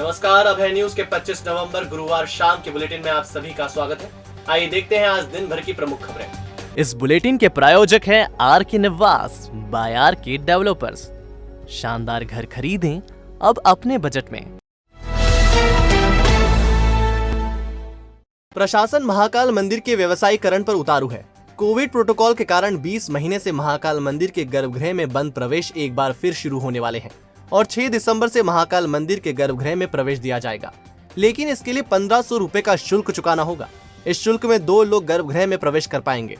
नमस्कार, अभय न्यूज के 25 नवंबर गुरुवार शाम के बुलेटिन में आप सभी का स्वागत है। आइए देखते हैं आज दिन भर की प्रमुख खबरें। इस बुलेटिन के प्रायोजक हैं आर के निवास बाय आर के डेवलपर्स। शानदार घर खरीदें अब अपने बजट में। प्रशासन महाकाल मंदिर के व्यवसायीकरण पर उतारू है। कोविड प्रोटोकॉल के कारण 20 महीने से महाकाल मंदिर के गर्भगृह में बंद प्रवेश एक बार फिर शुरू होने वाले हैं और 6 दिसंबर से महाकाल मंदिर के गर्भगृह में प्रवेश दिया जाएगा, लेकिन इसके लिए 1500 रुपए का शुल्क चुकाना होगा। इस शुल्क में 2 लोग गर्भगृह में प्रवेश कर पाएंगे।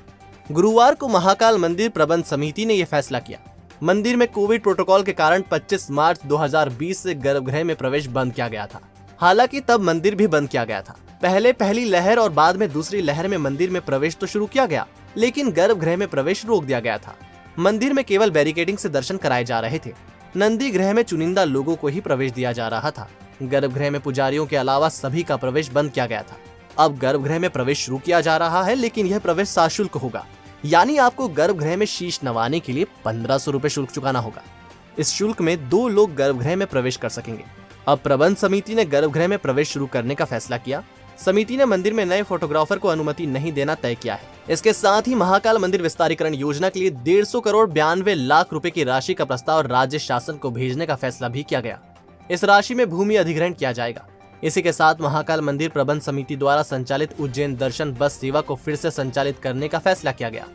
गुरुवार को महाकाल मंदिर प्रबंध समिति ने यह फैसला किया। मंदिर में कोविड प्रोटोकॉल के कारण 25 मार्च 2020 से गर्भगृह में प्रवेश बंद किया गया था। हालांकि तब मंदिर भी बंद किया गया था। पहले पहली लहर और बाद में दूसरी लहर में मंदिर में प्रवेश तो शुरू किया गया, लेकिन गर्भगृह में प्रवेश रोक दिया गया था। मंदिर में केवल बैरिकेडिंग से दर्शन कराए जा रहे थे। नंदी गृह में चुनिंदा लोगों को ही प्रवेश दिया जा रहा था। गर्भगृह में पुजारियों के अलावा सभी का प्रवेश बंद किया गया था। अब गर्भगृह में प्रवेश शुरू किया जा रहा है, लेकिन यह प्रवेश सशुल्क होगा, यानी आपको गर्भगृह में शीश नवाने के लिए 1500 रुपए शुल्क चुकाना होगा। इस शुल्क में 2 लोग गर्भगृह में प्रवेश कर सकेंगे। अब प्रबंध समिति ने गर्भगृह में प्रवेश शुरू करने का फैसला किया। समिति ने मंदिर में नए फोटोग्राफर को अनुमति नहीं देना तय किया है। इसके साथ ही महाकाल मंदिर विस्तारीकरण योजना के लिए 150 करोड़ 92 लाख रुपए की राशि का प्रस्ताव राज्य शासन को भेजने का फैसला भी किया गया। इस राशि में भूमि अधिग्रहण किया जाएगा। इसी के साथ महाकाल मंदिर प्रबंध समिति द्वारा संचालित उज्जैन दर्शन बस सेवा को फिर से संचालित करने का फैसला किया गया।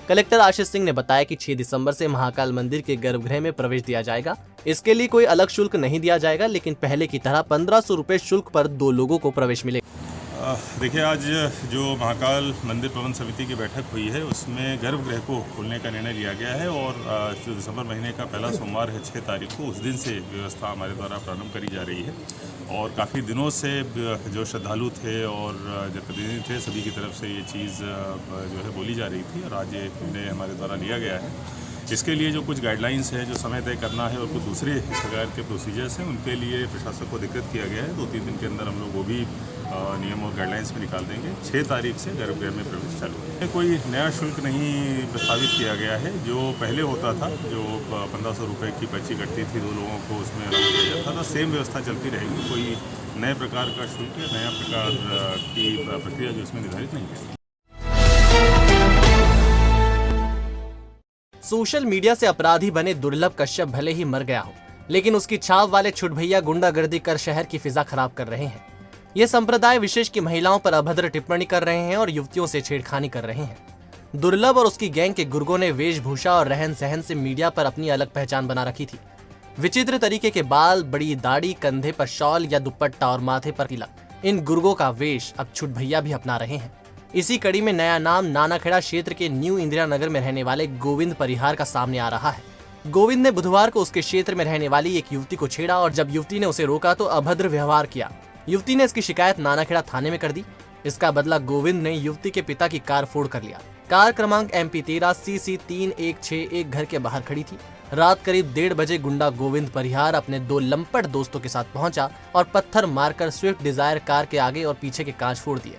कलेक्टर आशीष सिंह ने बताया कि 6 दिसंबर से महाकाल मंदिर के गर्भगृह में प्रवेश दिया जाएगा। इसके लिए कोई अलग शुल्क नहीं दिया जाएगा, लेकिन पहले की तरह 1500 रुपए शुल्क पर 2 लोगों को प्रवेश मिलेगा। देखिए, आज जो महाकाल मंदिर प्रबंध समिति की बैठक हुई है उसमें गर्भगृह को खोलने का निर्णय लिया गया है और जो दिसंबर महीने का पहला सोमवार है 6 तारीख को, उस दिन से व्यवस्था हमारे द्वारा प्रारंभ करी जा रही है। और काफ़ी दिनों से जो श्रद्धालु थे और जनप्रतिनिधि थे, सभी की तरफ से ये चीज़ जो है बोली जा रही थी और आज ये निर्णय हमारे द्वारा लिया गया है। इसके लिए जो कुछ गाइडलाइंस है, जो समय तय करना है और कुछ दूसरे इस प्रकार के प्रोसीजर्स हैं, उनके लिए प्रशासन को अधिकृत किया गया है। 2-3 दिन के अंदर हम लोग वो भी नियम और गाइडलाइंस में निकाल देंगे। 6 तारीख से गर्भगृह में प्रवेश चालू है। कोई नया शुल्क नहीं प्रस्तावित किया गया है। जो पहले होता था, जो 1500 रुपये की पर्ची कटती थी 2 लोगों को, उसमें अलाउ किया जाता था, सेम व्यवस्था चलती रहेगी। कोई नए प्रकार का शुल्क या नया प्रकार की प्रक्रिया जो इसमें निर्धारित नहीं है। सोशल मीडिया से अपराधी बने दुर्लभ कश्यप भले ही मर गया हो, लेकिन उसकी छाप वाले छुटभैया गुंडागर्दी कर शहर की फिजा खराब कर रहे हैं। ये संप्रदाय विशेष की महिलाओं पर अभद्र टिप्पणी कर रहे हैं और युवतियों से छेड़खानी कर रहे हैं। दुर्लभ और उसकी गैंग के गुर्गों ने वेशभूषा और रहन सहन से मीडिया पर अपनी अलग पहचान बना रखी थी। विचित्र तरीके के बाल, बड़ी दाढ़ी, कंधे पर शॉल या दुपट्टा और माथे पर तिलक, इन गुर्गों का वेश अब छुटभैया भी अपना रहे हैं। इसी कड़ी में नया नाम नानाखेड़ा क्षेत्र के न्यू इंदिरा नगर में रहने वाले गोविंद परिहार का सामने आ रहा है। गोविंद ने बुधवार को उसके क्षेत्र में रहने वाली एक युवती को छेड़ा और जब युवती ने उसे रोका तो अभद्र व्यवहार किया। युवती ने इसकी शिकायत नानाखेड़ा थाने में कर दी। इसका बदला गोविंद ने युवती के पिता की कार फोड़ कर लिया। कार क्रमांक MP13 CC 3161 घर के बाहर खड़ी थी। रात करीब 1:30 बजे गुंडा गोविंद परिहार अपने 2 लंपट दोस्तों के साथ पहुंचा और पत्थर मारकर स्विफ्ट डिजायर कार के आगे और पीछे के कांच फोड़ दिए।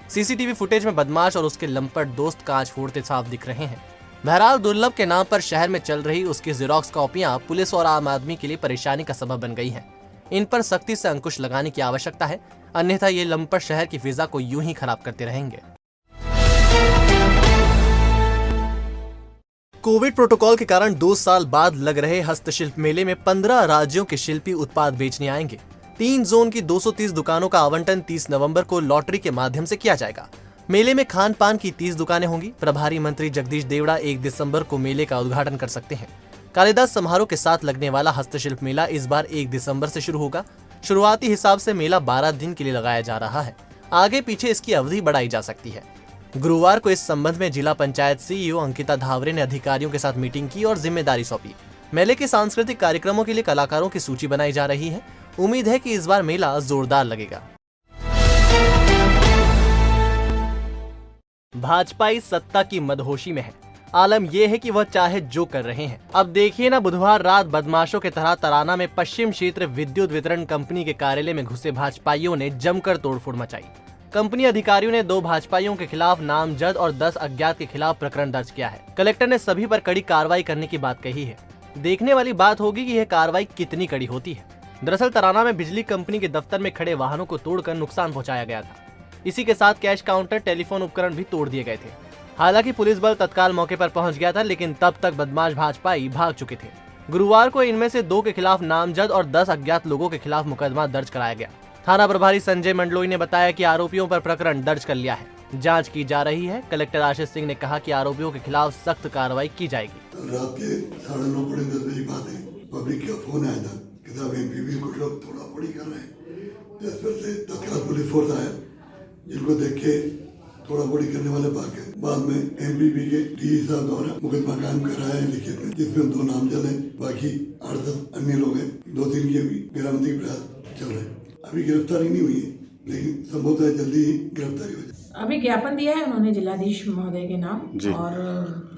CCTV फुटेज में बदमाश और उसके लंपट दोस्त कांच फोड़ते साफ दिख रहे हैं। बहरहाल दुर्लभ के नाम पर शहर में चल रही उसकी जेरोक्स कॉपियां पुलिस और आम आदमी के लिए परेशानी का सबब बन गई हैं। इन पर सख्ती से अंकुश लगाने की आवश्यकता है, अन्यथा ये लंपट शहर की फिजा को यूं ही खराब करते रहेंगे। कोविड प्रोटोकॉल के कारण 2 साल बाद लग रहे हस्तशिल्प मेले में 15 राज्यों के शिल्पी उत्पाद बेचने आएंगे। 3 जोन की 230 दुकानों का आवंटन 30 नवंबर को लॉटरी के माध्यम से किया जाएगा। मेले में खान पान की 30 दुकानें होंगी। प्रभारी मंत्री जगदीश देवड़ा 1 दिसंबर को मेले का उद्घाटन कर सकते हैं। कालिदास समारोह के साथ लगने वाला हस्तशिल्प मेला इस बार 1 दिसंबर से शुरू होगा। शुरुआती हिसाब से मेला 12 दिन के लिए लगाया जा रहा है। आगे पीछे इसकी अवधि बढ़ाई जा सकती है। गुरुवार को इस संबंध में जिला पंचायत CEO अंकिता धावरे ने अधिकारियों के साथ मीटिंग की और जिम्मेदारी सौंपी। मेले के सांस्कृतिक कार्यक्रमों के लिए कलाकारों की सूची बनाई जा रही है। उम्मीद है कि इस बार मेला जोरदार लगेगा। भाजपाई सत्ता की मदहोशी में है। आलम यह है कि वह चाहे जो कर रहे हैं। अब देखिए ना, बुधवार रात बदमाशों के तरह तराना में पश्चिम क्षेत्र विद्युत वितरण कंपनी के कार्यालय में घुसे भाजपाइयों ने जमकर तोड़फोड़ मचाई। कंपनी अधिकारियों ने 2 भाजपाइयों के खिलाफ नामजद और 10 अज्ञात के खिलाफ प्रकरण दर्ज किया है। कलेक्टर ने सभी पर कड़ी कार्रवाई करने की बात कही है। देखने वाली बात होगी कि यह कार्रवाई कितनी कड़ी होती है। दरअसल तराना में बिजली कंपनी के दफ्तर में खड़े वाहनों को तोड़कर नुकसान पहुंचाया गया था। इसी के साथ कैश काउंटर, टेलीफोन उपकरण भी तोड़ दिए गए थे। हालांकि पुलिस बल तत्काल मौके पर पहुंच गया था, लेकिन तब तक बदमाश भाजपाई भाग चुके थे। गुरुवार को इनमें से 2 के खिलाफ नामजद और 10 अज्ञात लोगों के खिलाफ मुकदमा दर्ज कराया गया। थाना प्रभारी संजय मंडलोई ने बताया कि आरोपियों पर प्रकरण दर्ज कर लिया है, जांच की जा रही है। कलेक्टर आशीष सिंह ने कहा कि आरोपियों के खिलाफ सख्त कार्रवाई की जाएगी। रात के 9:30 पौने 10 बजे की बात है, पब्लिक का फोन आया था कि साहब एमपीवी कुछ लोग थोड़ा पड़ी कर रहे हैं। जिस पर से तत्काल पुलिस फोर्स आया, जिनको देख के थोड़ा बड़ी करने वाले भाग गए। बाद में एमपीवी के डीई साहब द्वारा मुकदमा कायम कराया है लिखित में, जिसमें 2 नामजद हैं, बाकी 8-10 अन्य लोग हैं। 2-3 की अभी गिरफ्तारी के प्रयास चल रहे हैं। अभी गिरफ्तारी नहीं हुई है, लेकिन संभवतः जल्दी ही गिरफ्तारी हो जाए। अभी ज्ञापन दिया है उन्होंने जिलाधीश महोदय के नाम, और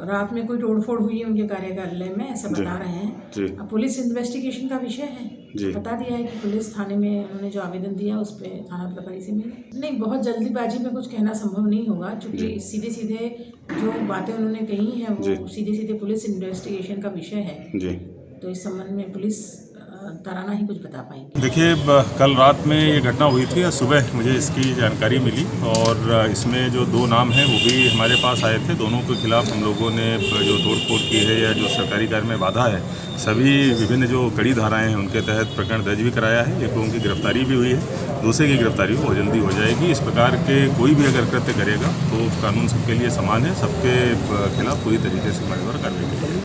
रात में कोई तोड़फोड़ हुई है उनके कार्यालय में, ऐसा बता रहे हैं। अब पुलिस इन्वेस्टिगेशन का विषय है, बता दिया है कि पुलिस थाने में उन्होंने जो आवेदन दिया उस पर थाना प्रभारी से मिले। नहीं, बहुत जल्दीबाजी में कुछ कहना संभव नहीं होगा, क्योंकि सीधे सीधे जो बातें उन्होंने कही हैं वो सीधे सीधे पुलिस इन्वेस्टिगेशन का विषय है। तो इस संबंध में पुलिस तराना ही कुछ बता पाएंगे। देखिए, कल रात में ये घटना हुई थी, सुबह मुझे इसकी जानकारी मिली, और इसमें जो 2 नाम हैं वो भी हमारे पास आए थे। दोनों के खिलाफ हम लोगों ने जो तोड़फोड़ की है या जो सरकारी कार्य में बाधा है, सभी विभिन्न जो कड़ी धाराएं हैं उनके तहत प्रकरण दर्ज भी कराया है। एक लोगों की गिरफ्तारी भी हुई है, दूसरे की गिरफ्तारी बहुत जल्दी हो जाएगी। इस प्रकार के कोई भी अगर कृत्य करेगा तो कानून सबके लिए समान है, सबके खिलाफ पूरी तरीके से जिम्मेदार कार्रवाई करेगी।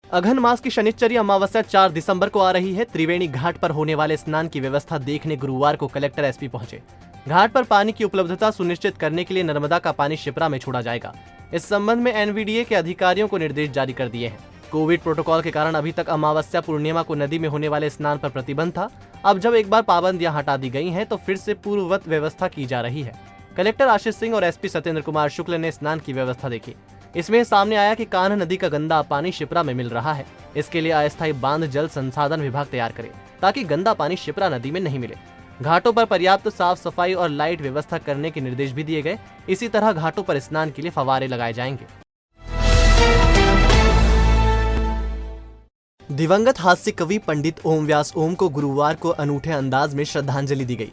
अघन मास की शनिश्चरी अमावस्या 4 दिसंबर को आ रही है। त्रिवेणी घाट पर होने वाले स्नान की व्यवस्था देखने गुरुवार को कलेक्टर एसपी पहुंचे। घाट पर पानी की उपलब्धता सुनिश्चित करने के लिए नर्मदा का पानी शिप्रा में छोड़ा जाएगा। इस संबंध में एनवीडीए के अधिकारियों को निर्देश जारी कर दिए हैं। कोविड प्रोटोकॉल के कारण अभी तक अमावस्या पूर्णिमा को नदी में होने वाले स्नान पर प्रतिबंध था। अब जब एक बार पाबंदियां हटा दी गई हैं, तो फिर से पूर्ववत व्यवस्था की जा रही है। कलेक्टर आशीष सिंह और एसपी सत्येंद्र कुमार शुक्ल ने स्नान की व्यवस्था देखी। इसमें सामने आया कि कान्ह नदी का गंदा पानी शिप्रा में मिल रहा है। इसके लिए अस्थायी बांध जल संसाधन विभाग तैयार करे, ताकि गंदा पानी शिप्रा नदी में नहीं मिले। घाटों पर पर्याप्त साफ सफाई और लाइट व्यवस्था करने के निर्देश भी दिए गए। इसी तरह घाटों पर स्नान के लिए फव्वारे लगाए जाएंगे। दिवंगत हास्य कवि पंडित ओम व्यास ओम को गुरुवार को अनूठे अंदाज में श्रद्धांजलि दी गई।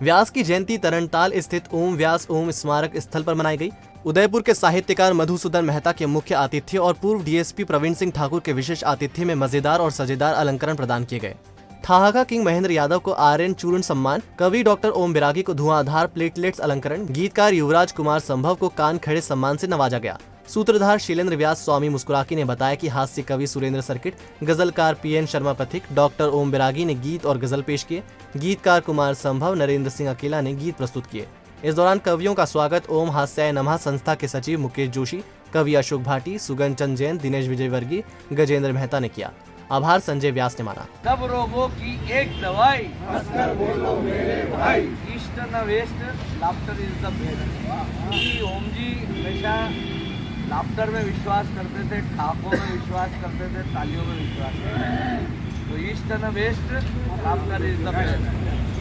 व्यास की जयंती तरणताल स्थित ओम व्यास ओम स्मारक स्थल पर मनाई गई। उदयपुर के साहित्यकार मधुसूदन मेहता के मुख्य आतिथ्य और पूर्व डीएसपी प्रवीण सिंह ठाकुर के विशेष आतिथ्य में मजेदार और सजेदार अलंकरण प्रदान किए गए। ठहाका किंग महेंद्र यादव को आर्यन चूर्ण सम्मान, कवि डॉक्टर ओम बिरागी को धुआंधार प्लेटलेट्स अलंकरण, गीतकार युवराज कुमार संभव को कान खड़े सम्मान से नवाजा गया। सूत्रधार शीलेंद्र व्यास स्वामी मुस्कुराकी ने बताया कि हास्य कवि सुरेंद्र सर्किट, गजलकार पीएन शर्मा पथिक, डॉक्टर ओम बिरागी ने गीत और गजल पेश किए। गीतकार कुमार संभव, नरेंद्र सिंह अकेला ने गीत प्रस्तुत किए। इस दौरान कवियों का स्वागत ओम हास्याय नमः संस्था के सचिव मुकेश जोशी, कवि अशोक भाटी, सुगन चंद जैन, दिनेश विजयवर्गीय, गजेंद्र मेहता ने किया। आभार संजय व्यास ने माना। सब रोगों की एक दवाई, हंसकर बोलो मेरे भाई, east n west, laughter is the best. Om ji हमेशा लाफ्टर में विश्वास करते थे, ठाकों में विश्वास करते थे, तालियों में विश्वास करते थे। तो east n west, laughter is the best.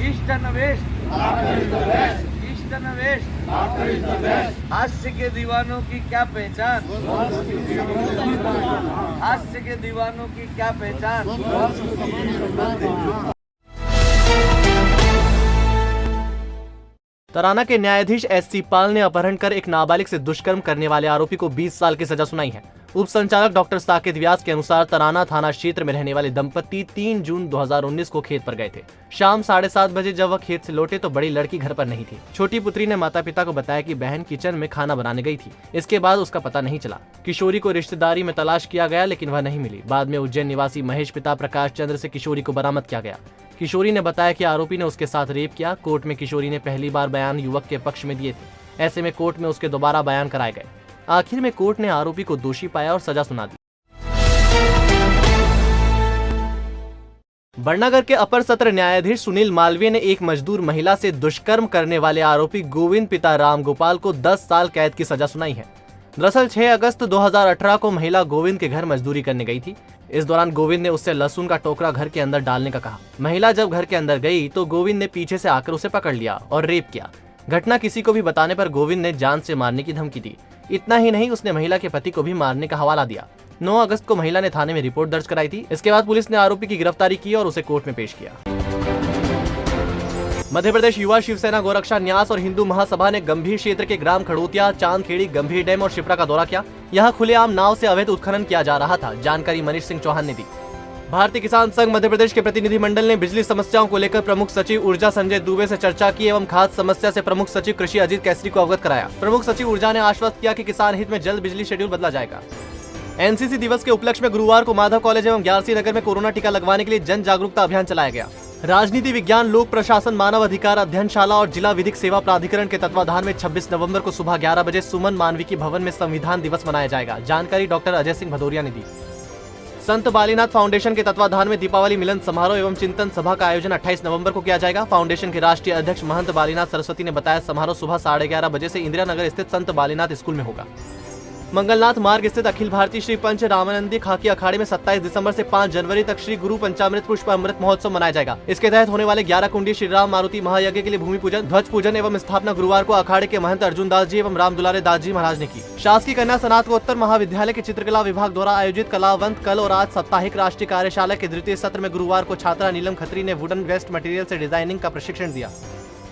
East n west, laughter is the best. East n west, laughter is the best. हास्य के दीवानों की क्या पहचान, हास्य के दीवानों की क्या पहचान। तराना के न्यायाधीश एससी पाल ने अपहरण कर एक नाबालिग से दुष्कर्म करने वाले आरोपी को 20 साल की सजा सुनाई है। उप संचालक डॉक्टर साकेत व्यास के अनुसार तराना थाना क्षेत्र में रहने वाले दंपति 3 जून 2019 को खेत पर गए थे। शाम 7:30 बजे जब वह खेत से लौटे तो बड़ी लड़की घर पर नहीं थी। छोटी पुत्री ने माता पिता को बताया कि बहन किचन में खाना बनाने गई थी। इसके बाद उसका पता नहीं चला। किशोरी को रिश्तेदारी में तलाश किया गया, लेकिन वह नहीं मिली। बाद में उज्जैन निवासी महेश पिता प्रकाश चंद्र से किशोरी को बरामद किया गया। किशोरी ने बताया कि आरोपी ने उसके साथ रेप किया। कोर्ट में किशोरी ने पहली बार बयान युवक के पक्ष में दिए थे। ऐसे में कोर्ट में उसके दोबारा बयान कराए गए। आखिर में कोर्ट ने आरोपी को दोषी पाया और सजा सुना दी। बड़नगर के अपर सत्र न्यायाधीश सुनील मालवीय ने एक मजदूर महिला से दुष्कर्म करने वाले आरोपी गोविंद पिता राम गोपाल को 10 साल कैद की सजा सुनाई है। दरअसल 6 अगस्त 2018 को महिला गोविंद के घर मजदूरी करने गई थी। इस दौरान गोविंद ने उससे लहसुन का टोकरा घर के अंदर डालने का कहा। महिला जब घर के अंदर गई तो गोविंद ने पीछे से आकर उसे पकड़ लिया और रेप किया। घटना किसी को भी बताने पर गोविंद ने जान से मारने की धमकी दी। इतना ही नहीं, उसने महिला के पति को भी मारने का हवाला दिया। 9 अगस्त को महिला ने थाने में रिपोर्ट दर्ज कराई थी। इसके बाद पुलिस ने आरोपी की गिरफ्तारी की और उसे कोर्ट में पेश किया। मध्य प्रदेश युवा शिवसेना गोरक्षा न्यास और हिंदू महासभा ने गंभीर क्षेत्र के ग्राम खड़ोतिया, चांदखेड़ी, गंभीर डैम और शिप्रा का दौरा किया। यहाँ खुलेआम नाव से अवैध उत्खनन किया जा रहा था। जानकारी मनीष सिंह चौहान ने दी। भारतीय किसान संघ मध्य प्रदेश के प्रतिनिधिमंडल ने बिजली समस्याओं को लेकर प्रमुख सचिव ऊर्जा संजय दुबे से चर्चा की एवं खाद्य समस्या से प्रमुख सचिव कृषि अजीत केसरी को अवगत कराया। प्रमुख सचिव ऊर्जा ने आश्वस्त किया कि किसान हित में जल्द बिजली शेड्यूल बदला जाएगा। एनसीसी दिवस के उपलक्ष्य में गुरुवार को माधव कॉलेज एवं ग्यारसी नगर में कोरोना टीका लगवाने के लिए जन जागरूकता अभियान चलाया गया। राजनीति विज्ञान, लोक प्रशासन, मानव अधिकार अध्ययनशाला और जिला विधिक सेवा प्राधिकरण के तत्वाधान में 26 नवंबर को सुबह 11 बजे सुमन मानविकी भवन में संविधान दिवस मनाया जाएगा। जानकारी डॉक्टर अजय सिंह भदौरिया ने दी। संत बालीनाथ फाउंडेशन के तत्वाधान में दीपावली मिलन समारोह एवं चिंतन सभा का आयोजन 28 नवंबर को किया जाएगा। फाउंडेशन के राष्ट्रीय अध्यक्ष महंत बालीनाथ सरस्वती ने बताया, समारोह सुबह 11:30 बजे से इंदिरा नगर स्थित संत बालीनाथ स्कूल में होगा। मंगलनाथ मार्ग स्थित अखिल भारतीय श्री पंच रामानंदी खाकी अखाड़े में 27 दिसंबर से 5 जनवरी तक श्री गुरु पंचामृत पुष्प अमृत महोत्सव मनाया जाएगा। इसके तहत होने वाले 11 कुंडी श्री राम मारुति महायज्ञ के लिए भूमि पूजन, ध्वज पूजन एवं स्थापना गुरुवार को अखाड़े के महंत अर्जुन दास जी एवं राम दुलारे दास जी महाराज ने की। शासकीय कन्या स्नातकोत्तर महाविद्यालय के चित्रकला विभाग द्वारा आयोजित कलावंत कल और आज साप्ताहिक राष्ट्रीय कार्यशाला के द्वितीय सत्र में गुरुवार को छात्रा नीलम खत्री ने वुडन वेस्ट मटेरियल से डिजाइनिंग का प्रशिक्षण दिया।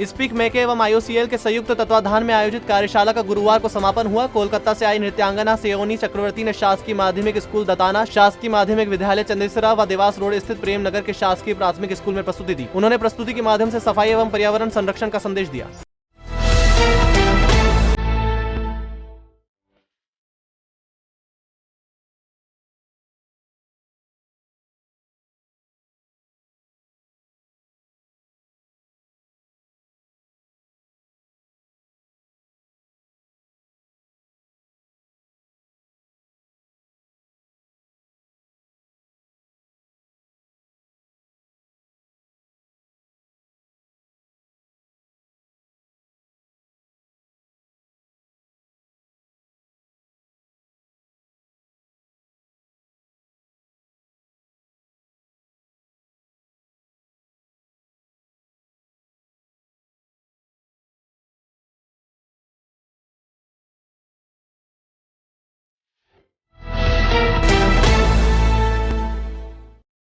स्पीक मेके एवं IOCL के संयुक्त तत्वाधान में आयोजित कार्यशाला का गुरुवार को समापन हुआ। कोलकाता से आई नृत्यांगना सेओनी चक्रवर्ती ने शासकीय माध्यमिक स्कूल दताना, शासकीय माध्यमिक विद्यालय चंदेसरा व देवास रोड स्थित प्रेम नगर के शासकीय प्राथमिक स्कूल में प्रस्तुति दी। उन्होंने प्रस्तुति के माध्यम से सफाई एवं पर्यावरण संरक्षण का संदेश दिया।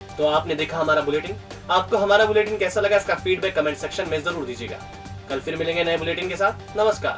तो आपने देखा हमारा बुलेटिन। आपको हमारा बुलेटिन कैसा लगा, इसका फीडबैक कमेंट सेक्शन में जरूर दीजिएगा। कल फिर मिलेंगे नए बुलेटिन के साथ। नमस्कार।